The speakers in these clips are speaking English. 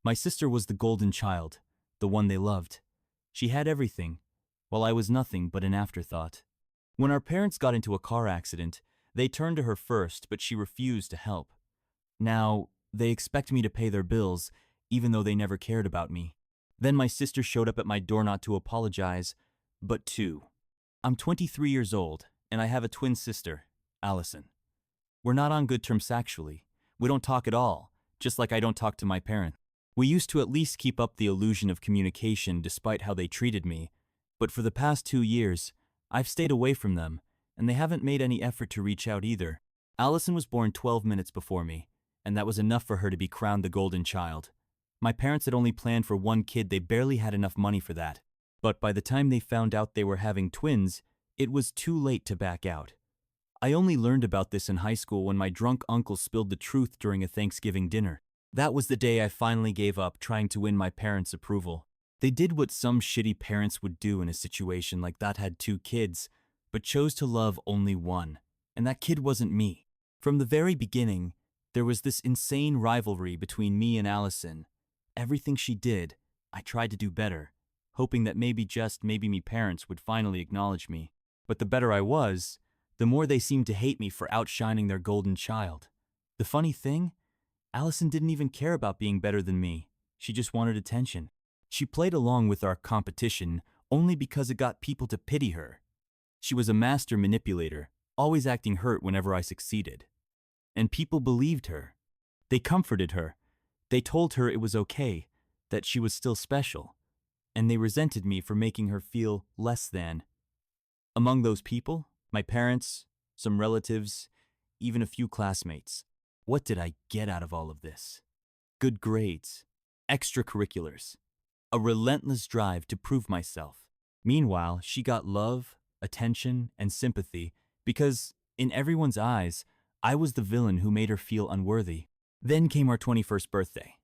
My sister was the golden child, the one they loved. She had everything, while I was nothing but an afterthought. When our parents got into a car accident, they turned to her first, but she refused to help. Now, they expect me to pay their bills, even though they never cared about me. Then my sister showed up at my door not to apologize, but to. I'm 23 years old, and I have a twin sister, Allison. We're not on good terms sexually. We don't talk at all, just like I don't talk to my parents. We used to at least keep up the illusion of communication despite how they treated me, but for the past 2 years, I've stayed away from them, and they haven't made any effort to reach out either. Allison was born 12 minutes before me, and that was enough for her to be crowned the golden child. My parents had only planned for one kid, they barely had enough money for that. But by the time they found out they were having twins, it was too late to back out. I only learned about this in high school when my drunk uncle spilled the truth during a Thanksgiving dinner. That was the day I finally gave up trying to win my parents' approval. They did what some shitty parents would do in a situation like that, had 2 kids, but chose to love only one, and that kid wasn't me. From the very beginning, there was this insane rivalry between me and Allison. Everything she did, I tried to do better, hoping that maybe me parents would finally acknowledge me. But the better I was, the more they seemed to hate me for outshining their golden child. The funny thing? Allison didn't even care about being better than me. She just wanted attention. She played along with our competition only because it got people to pity her. She was a master manipulator, always acting hurt whenever I succeeded. And people believed her. They comforted her. They told her it was okay, that she was still special. And they resented me for making her feel less than. Among those people, my parents, some relatives, even a few classmates. What did I get out of all of this? Good grades, extracurriculars, a relentless drive to prove myself. Meanwhile, she got love, attention, and sympathy because, in everyone's eyes, I was the villain who made her feel unworthy. Then came our 21st birthday.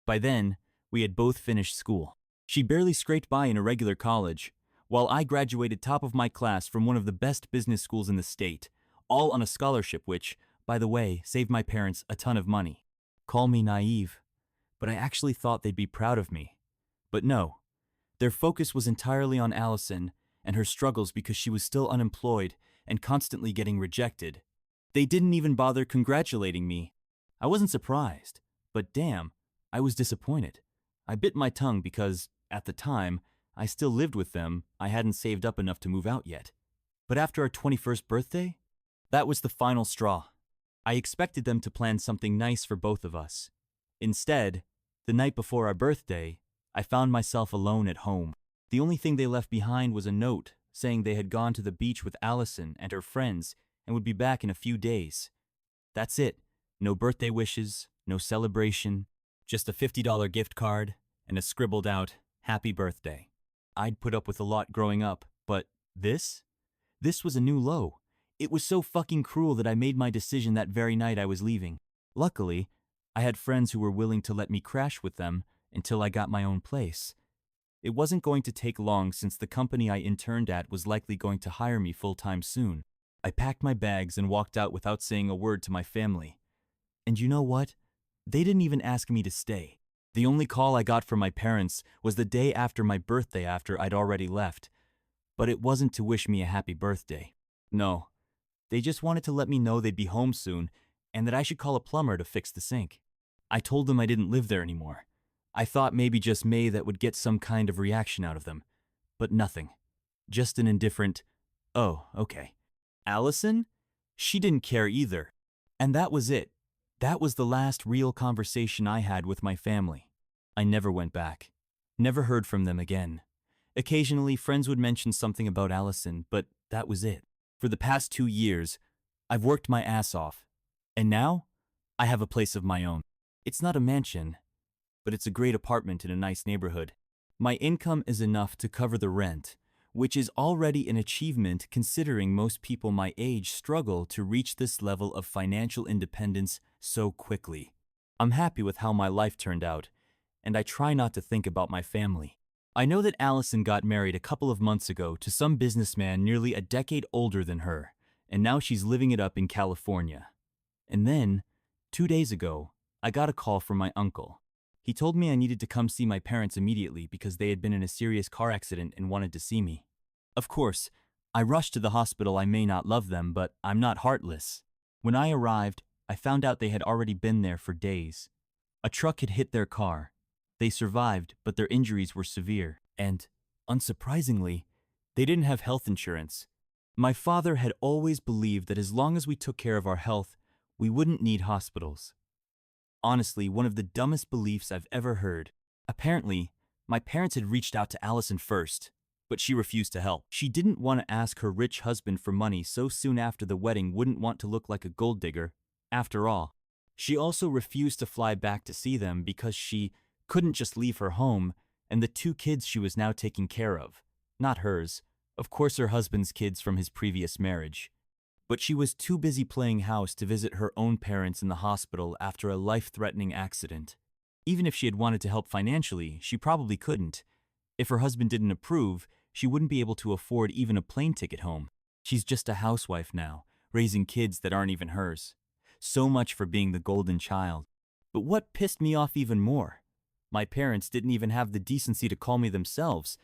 By then, we had both finished school. She barely scraped by in a regular college, while I graduated top of my class from one of the best business schools in the state, all on a scholarship which, by the way, saved my parents a ton of money. Call me naive, but I actually thought they'd be proud of me. But no, their focus was entirely on Allison and her struggles because she was still unemployed and constantly getting rejected. They didn't even bother congratulating me. I wasn't surprised, but damn, I was disappointed. I bit my tongue because, at the time, I still lived with them. I hadn't saved up enough to move out yet. But after our 21st birthday, that was the final straw. I expected them to plan something nice for both of us. Instead, the night before our birthday, I found myself alone at home. The only thing they left behind was a note saying they had gone to the beach with Allison and her friends and would be back in a few days. That's it. No birthday wishes, no celebration, just a $50 gift card and a scribbled out, "Happy birthday." I'd put up with a lot growing up, but this? This was a new low. It was so fucking cruel that I made my decision that very night I was leaving. Luckily, I had friends who were willing to let me crash with them until I got my own place. It wasn't going to take long since the company I interned at was likely going to hire me full-time soon. I packed my bags and walked out without saying a word to my family. And you know what? They didn't even ask me to stay. The only call I got from my parents was the day after my birthday after I'd already left. But it wasn't to wish me a happy birthday. No. They just wanted to let me know they'd be home soon and that I should call a plumber to fix the sink. I told them I didn't live there anymore. I thought maybe just that would get some kind of reaction out of them. But nothing. Just an indifferent, "Oh, okay." Allison? She didn't care either. And that was it. That was the last real conversation I had with my family. I never went back. Never heard from them again. Occasionally, friends would mention something about Allison, but that was it. For the past 2 years, I've worked my ass off. And now, I have a place of my own. It's not a mansion, but it's a great apartment in a nice neighborhood. My income is enough to cover the rent, which is already an achievement considering most people my age struggle to reach this level of financial independence so quickly. I'm happy with how my life turned out, and I try not to think about my family. I know that Allison got married a couple of months ago to some businessman nearly a decade older than her, and now she's living it up in California. And then, 2 days ago, I got a call from my uncle. He told me I needed to come see my parents immediately because they had been in a serious car accident and wanted to see me. Of course, I rushed to the hospital. I may not love them, but I'm not heartless. When I arrived, I found out they had already been there for days. A truck had hit their car. They survived, but their injuries were severe, and, unsurprisingly, they didn't have health insurance. My father had always believed that as long as we took care of our health, we wouldn't need hospitals. Honestly, one of the dumbest beliefs I've ever heard. Apparently, my parents had reached out to Allison first, but she refused to help. She didn't want to ask her rich husband for money so soon after the wedding, wouldn't want to look like a gold digger. After all, she also refused to fly back to see them because she couldn't just leave her home and the 2 kids she was now taking care of. Not hers, of course her husband's kids from his previous marriage. But she was too busy playing house to visit her own parents in the hospital after a life-threatening accident. Even if she had wanted to help financially, she probably couldn't. If her husband didn't approve, she wouldn't be able to afford even a plane ticket home. She's just a housewife now, raising kids that aren't even hers. So much for being the golden child. But what pissed me off even more? My parents didn't even have the decency to call me themselves.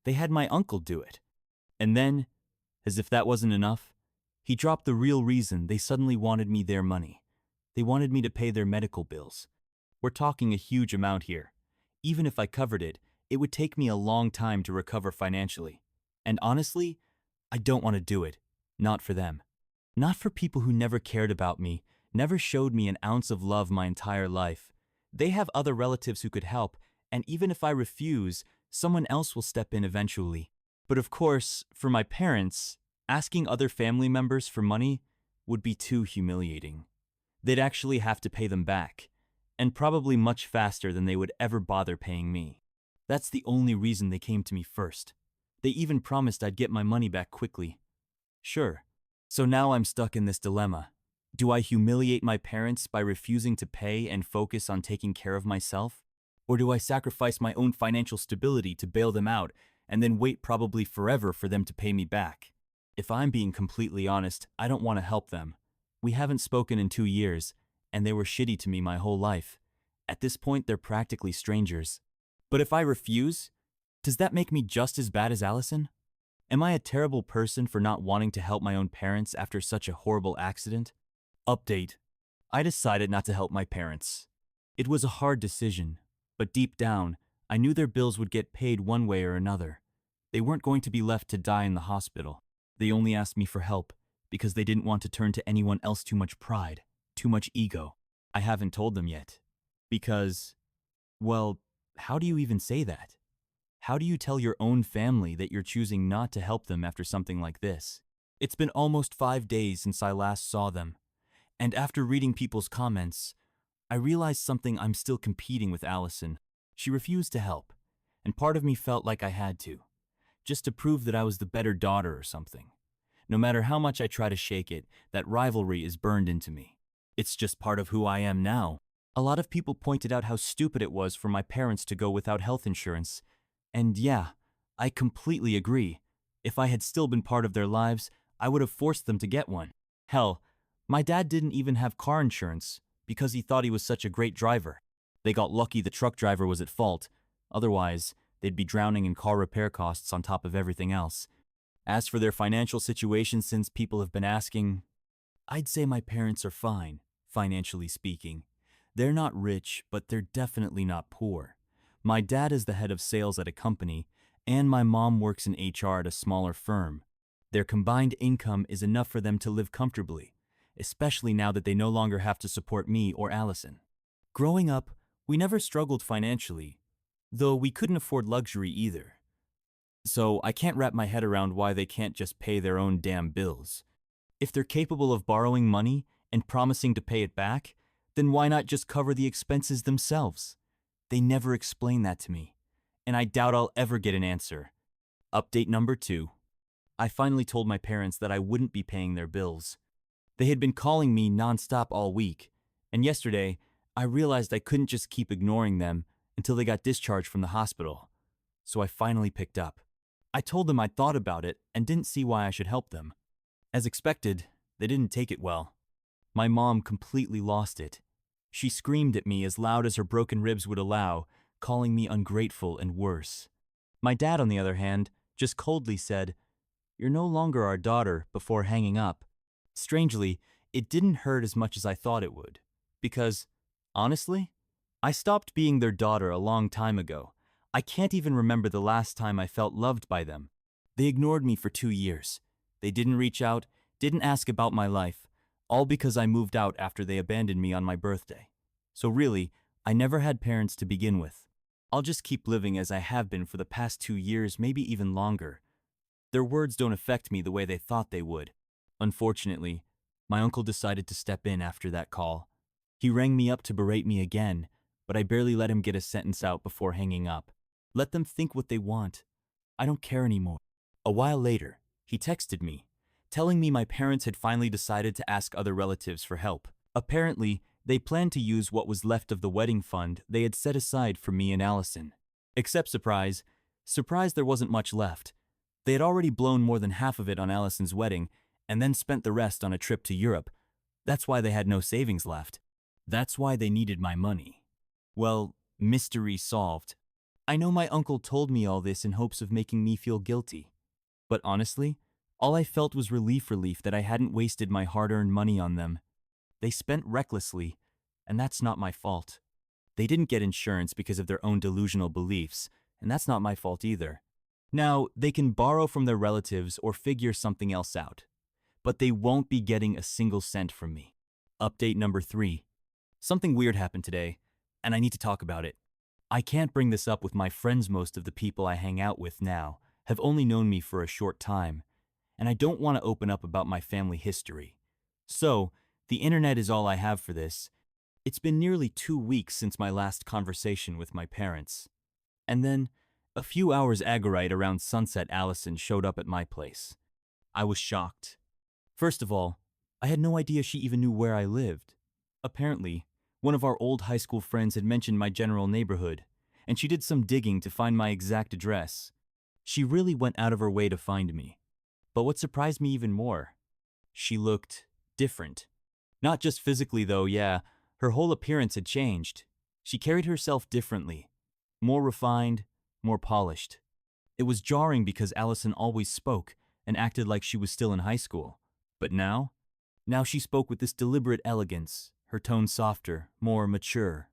They had my uncle do it. And then, as if that wasn't enough, he dropped the real reason they suddenly wanted me their money. They wanted me to pay their medical bills. We're talking a huge amount here. Even if I covered it, it would take me a long time to recover financially. And honestly, I don't want to do it. Not for them. Not for people who never cared about me, never showed me an ounce of love my entire life. They have other relatives who could help, and even if I refuse, someone else will step in eventually. But of course, for my parents, asking other family members for money would be too humiliating. They'd actually have to pay them back, and probably much faster than they would ever bother paying me. That's the only reason they came to me first. They even promised I'd get my money back quickly. Sure. So now I'm stuck in this dilemma. Do I humiliate my parents by refusing to pay and focus on taking care of myself? Or do I sacrifice my own financial stability to bail them out and then wait probably forever for them to pay me back? If I'm being completely honest, I don't want to help them. We haven't spoken in 2 years, and they were shitty to me my whole life. At this point, they're practically strangers. But if I refuse, does that make me just as bad as Allison? Am I a terrible person for not wanting to help my own parents after such a horrible accident? Update. I decided not to help my parents. It was a hard decision, but deep down, I knew their bills would get paid one way or another. They weren't going to be left to die in the hospital. They only asked me for help because they didn't want to turn to anyone else. Too much pride, too much ego. I haven't told them yet. Because, well, how do you even say that? How do you tell your own family that you're choosing not to help them after something like this? It's been almost 5 days since I last saw them, and after reading people's comments, I realized something. I'm still competing with Allison. She refused to help, and part of me felt like I had to, just to prove that I was the better daughter or something. No matter how much I try to shake it, that rivalry is burned into me. It's just part of who I am now. A lot of people pointed out how stupid it was for my parents to go without health insurance. And yeah, I completely agree. If I had still been part of their lives, I would have forced them to get one. Hell, my dad didn't even have car insurance because he thought he was such a great driver. They got lucky the truck driver was at fault. Otherwise, they'd be drowning in car repair costs on top of everything else. As for their financial situation, since people have been asking, I'd say my parents are fine, financially speaking. They're not rich, but they're definitely not poor. My dad is the head of sales at a company, and my mom works in HR at a smaller firm. Their combined income is enough for them to live comfortably, especially now that they no longer have to support me or Allison. Growing up, we never struggled financially, though we couldn't afford luxury either. So I can't wrap my head around why they can't just pay their own damn bills. If they're capable of borrowing money and promising to pay it back, then why not just cover the expenses themselves? They never explain that to me, and I doubt I'll ever get an answer. Update number 2. I finally told my parents that I wouldn't be paying their bills. They had been calling me nonstop all week, and yesterday, I realized I couldn't just keep ignoring them until they got discharged from the hospital. So I finally picked up. I told them I'd thought about it and didn't see why I should help them. As expected, they didn't take it well. My mom completely lost it. She screamed at me as loud as her broken ribs would allow, calling me ungrateful and worse. My dad, on the other hand, just coldly said, "You're no longer our daughter," before hanging up. Strangely, it didn't hurt as much as I thought it would. Because, honestly, I stopped being their daughter a long time ago. I can't even remember the last time I felt loved by them. They ignored me for 2 years. They didn't reach out, didn't ask about my life, all because I moved out after they abandoned me on my birthday. So really, I never had parents to begin with. I'll just keep living as I have been for the past 2 years, maybe even longer. Their words don't affect me the way they thought they would. Unfortunately, my uncle decided to step in after that call. He rang me up to berate me again, but I barely let him get a sentence out before hanging up. Let them think what they want. I don't care anymore. A while later, he texted me, telling me my parents had finally decided to ask other relatives for help. Apparently, they planned to use what was left of the wedding fund they had set aside for me and Allison. Except surprise there wasn't much left. They had already blown more than half of it on Allison's wedding and then spent the rest on a trip to Europe. That's why they had no savings left. That's why they needed my money. Well, mystery solved. I know my uncle told me all this in hopes of making me feel guilty. But honestly, all I felt was relief that I hadn't wasted my hard-earned money on them. They spent recklessly, and that's not my fault. They didn't get insurance because of their own delusional beliefs, and that's not my fault either. Now, they can borrow from their relatives or figure something else out, but they won't be getting a single cent from me. Update number 3. Something weird happened today, and I need to talk about it. I can't bring this up with my friends. Most of the people I hang out with now have only known me for a short time, and I don't want to open up about my family history. So, the internet is all I have for this. It's been nearly 2 weeks since my last conversation with my parents. And then, a few hours ago around sunset, Allison showed up at my place. I was shocked. First of all, I had no idea she even knew where I lived. Apparently, one of our old high school friends had mentioned my general neighborhood, and she did some digging to find my exact address. She really went out of her way to find me. But what surprised me even more, she looked different. Not just physically though, yeah, her whole appearance had changed. She carried herself differently, more refined, more polished. It was jarring because Allison always spoke and acted like she was still in high school. But now she spoke with this deliberate elegance, her tone softer, more mature.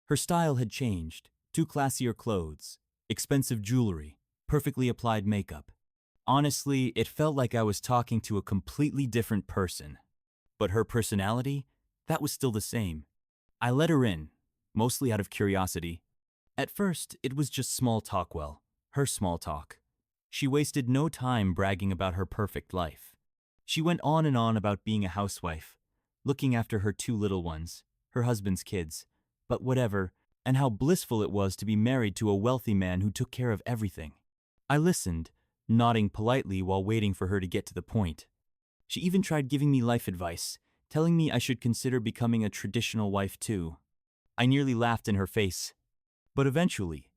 Her style had changed, to classier clothes, expensive jewelry, perfectly applied makeup. Honestly, it felt like I was talking to a completely different person. But her personality, that was still the same. I let her in, mostly out of curiosity. At first, it was just small talk, her small talk. She wasted no time bragging about her perfect life. She went on and on about being a housewife, looking after her 2 little ones, her husband's kids, but whatever, and how blissful it was to be married to a wealthy man who took care of everything. I listened, nodding politely while waiting for her to get to the point. She even tried giving me life advice, telling me I should consider becoming a traditional wife too. I nearly laughed in her face. But eventually,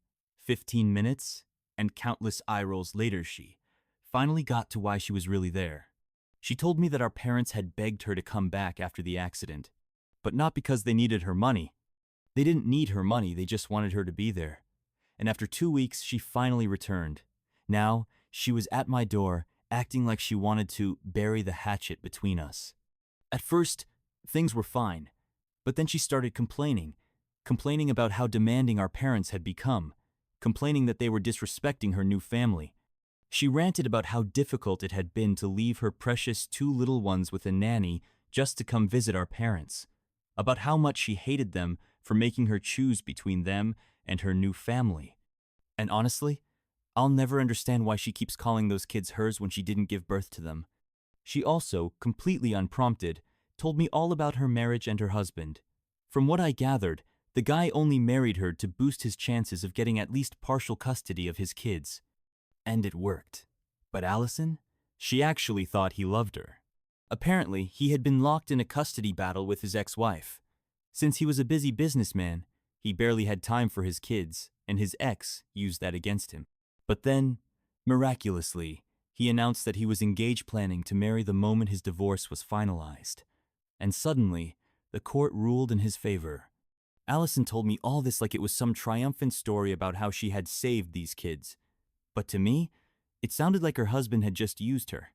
15 minutes and countless eye rolls later, she finally got to why she was really there. She told me that our parents had begged her to come back after the accident, but not because they needed her money. They didn't need her money, they just wanted her to be there. And after 2 weeks, she finally returned. Now, she was at my door, acting like she wanted to bury the hatchet between us. At first, things were fine, but then she started complaining about how demanding our parents had become, complaining that they were disrespecting her new family. She ranted about how difficult it had been to leave her precious 2 little ones with a nanny just to come visit our parents, about how much she hated them for making her choose between them and her new family. And honestly, I'll never understand why she keeps calling those kids hers when she didn't give birth to them. She also, completely unprompted, told me all about her marriage and her husband. From what I gathered, the guy only married her to boost his chances of getting at least partial custody of his kids. And it worked. But Allison? She actually thought he loved her. Apparently, he had been locked in a custody battle with his ex-wife. Since he was a busy businessman, he barely had time for his kids, and his ex used that against him. But then, miraculously, he announced that he was engaged planning to marry the moment his divorce was finalized. And suddenly, The court ruled in his favor. Allison told me all this like it was some triumphant story about how she had saved these kids. But to me, it sounded like her husband had just used her.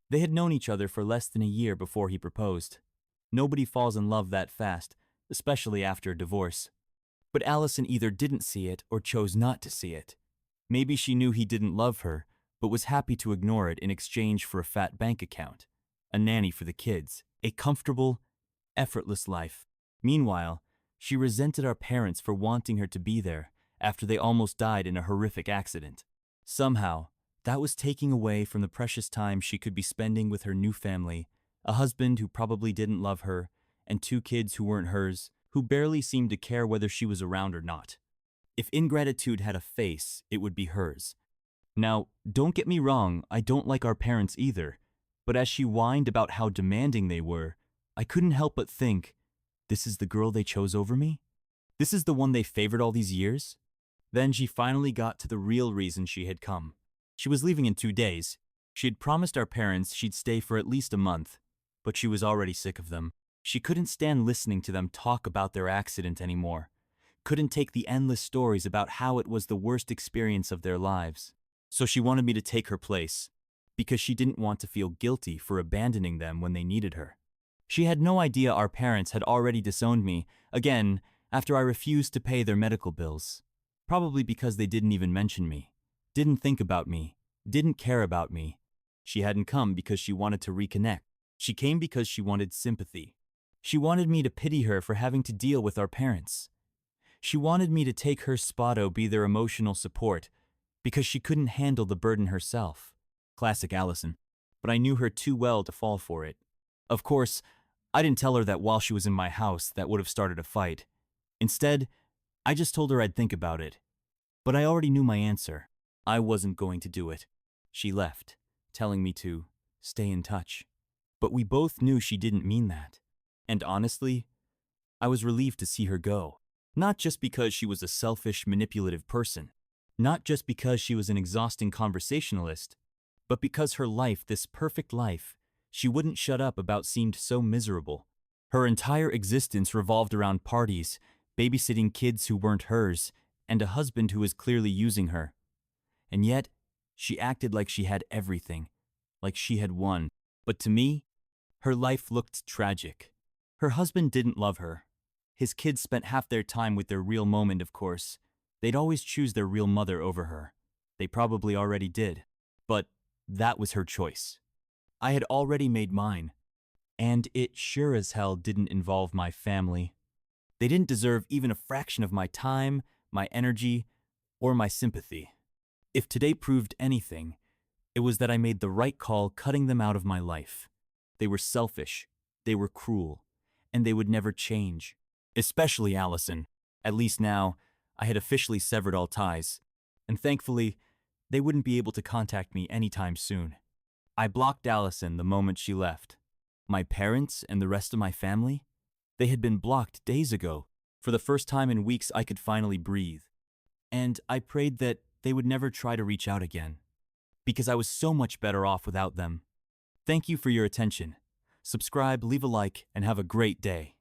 They had known each other for less than a year before he proposed. Nobody falls in love that fast, especially after a divorce. But Allison either didn't see it or chose not to see it. Maybe she knew he didn't love her, but was happy to ignore it in exchange for a fat bank account, a nanny for the kids, a comfortable, effortless life. Meanwhile, she resented our parents for wanting her to be there after they almost died in a horrific accident. Somehow, that was taking away from the precious time she could be spending with her new family, a husband who probably didn't love her, and 2 kids who weren't hers, who barely seemed to care whether she was around or not. If ingratitude had a face, it would be hers. Now, don't get me wrong, I don't like our parents either, but as she whined about how demanding they were, I couldn't help but think, this is the girl they chose over me? This is the one they favored all these years? Then she finally got to the real reason she had come. She was leaving in 2 days. She had promised our parents she'd stay for at least a month, but she was already sick of them. She couldn't stand listening to them talk about their accident anymore. Couldn't take the endless stories about how it was the worst experience of their lives. So she wanted me to take her place, because she didn't want to feel guilty for abandoning them when they needed her. She had no idea our parents had already disowned me, again, after I refused to pay their medical bills. Probably because they didn't even mention me, didn't think about me, didn't care about me. She hadn't come because she wanted to reconnect. She came because she wanted sympathy. She wanted me to pity her for having to deal with our parents. She wanted me to take her spotto be their emotional support, because she couldn't handle the burden herself. Classic Allison. But I knew her too well to fall for it. Of course, I didn't tell her that while she was in my house that would have started a fight. Instead, I just told her I'd think about it. But I already knew my answer. I wasn't going to do it. She left, telling me to stay in touch. But we both knew she didn't mean that. And honestly, I was relieved to see her go. Not just because she was a selfish, manipulative person. Not just because she was an exhausting conversationalist. But because her life, this perfect life, she wouldn't shut up about seemed so miserable. Her entire existence revolved around parties, babysitting kids who weren't hers, and a husband who was clearly using her. And yet, she acted like she had everything, like she had won. But to me, her life looked tragic. Her husband didn't love her. His kids spent half their time with their real moment, of course. They'd always choose their real mother over her. They probably already did. But that was her choice. I had already made mine. And it sure as hell didn't involve my family. They didn't deserve even a fraction of my time, my energy, or my sympathy. If today proved anything, it was that I made the right call cutting them out of my life. They were selfish, they were cruel, and they would never change. Especially Allison. At least now, I had officially severed all ties, and thankfully, they wouldn't be able to contact me anytime soon. I blocked Allison the moment she left. My parents and the rest of my family? They had been blocked days ago. For the first time in weeks, I could finally breathe. And I prayed that they would never try to reach out again, because I was so much better off without them. Thank you for your attention. Subscribe, leave a like, and have a great day.